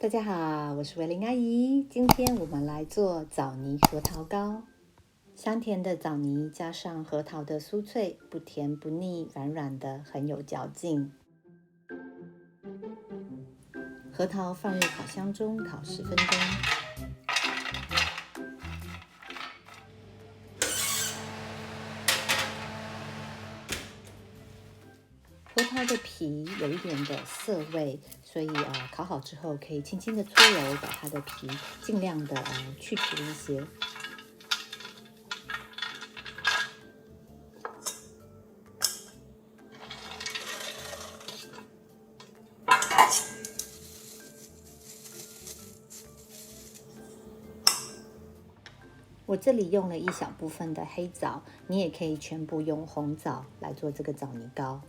大家好，我是维玲阿姨。今天我们来做枣泥核桃糕。香甜的枣泥加上核桃的酥脆，不甜不腻，软软的，很有嚼劲。核桃放入烤箱中烤10分钟。核桃的皮有一点的涩味，所以烤好之后可以轻轻的搓揉，把它的皮尽量的去除一些。我这里用了一小部分的黑枣，你也可以全部用红枣来做这个枣泥糕。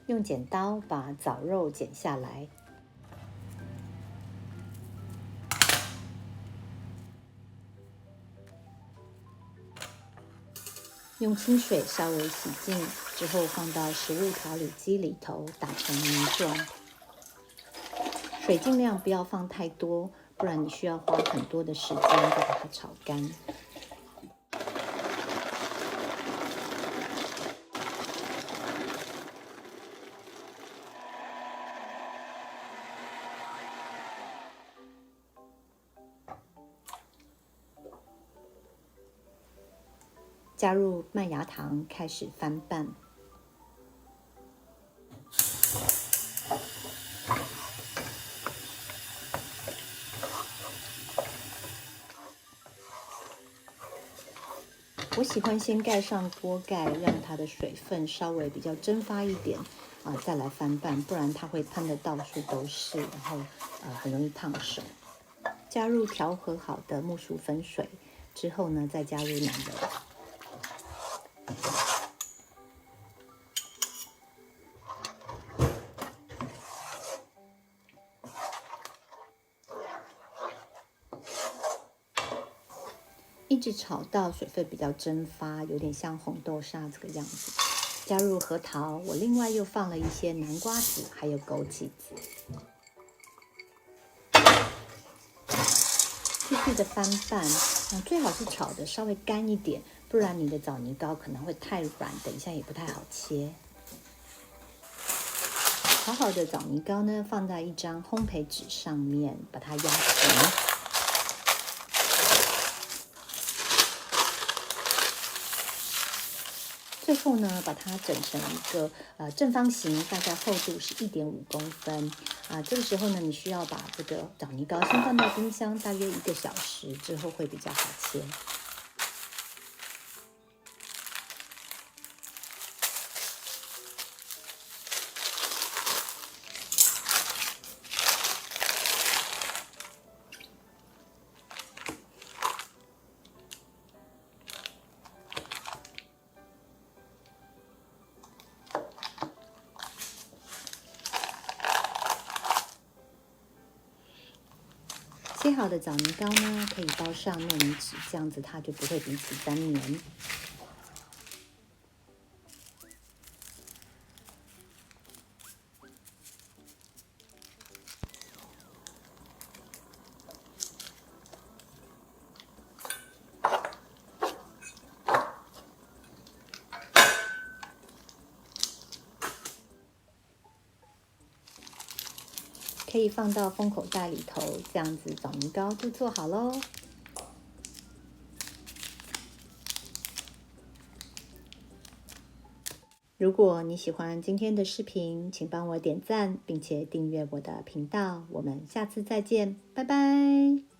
用剪刀把枣肉剪下来，用清水稍微洗净之后，放到食物调理机里头打成泥状。水尽量不要放太多，不然你需要花很多的时间把它炒干。加入麦芽糖，开始翻拌。我喜欢先盖上锅盖，让它的水分稍微比较蒸发一点再来翻拌，不然它会喷得到处都是，然后很容易烫手。加入调和好的木薯粉水之后呢，再加入奶油。一直炒到水分比较蒸发，有点像红豆沙这个样子。加入核桃，我另外又放了一些南瓜子，还有枸杞子。继续的翻拌，最好是炒的稍微干一点，不然你的枣泥糕可能会太软，等一下也不太好切。炒好的枣泥糕呢，放在一张烘焙纸上面，把它压平。最后呢，把它整成一个正方形，大概厚度是1.5公分这个时候呢，你需要把这个枣泥糕先放到冰箱大约1个小时之后会比较好切。切好的枣泥糕呢，可以包上糯米纸，这样子它就不会彼此粘黏。可以放到封口袋里头，这样子枣泥糕就做好咯。如果你喜欢今天的视频，请帮我点赞，并且订阅我的频道。我们下次再见，拜拜。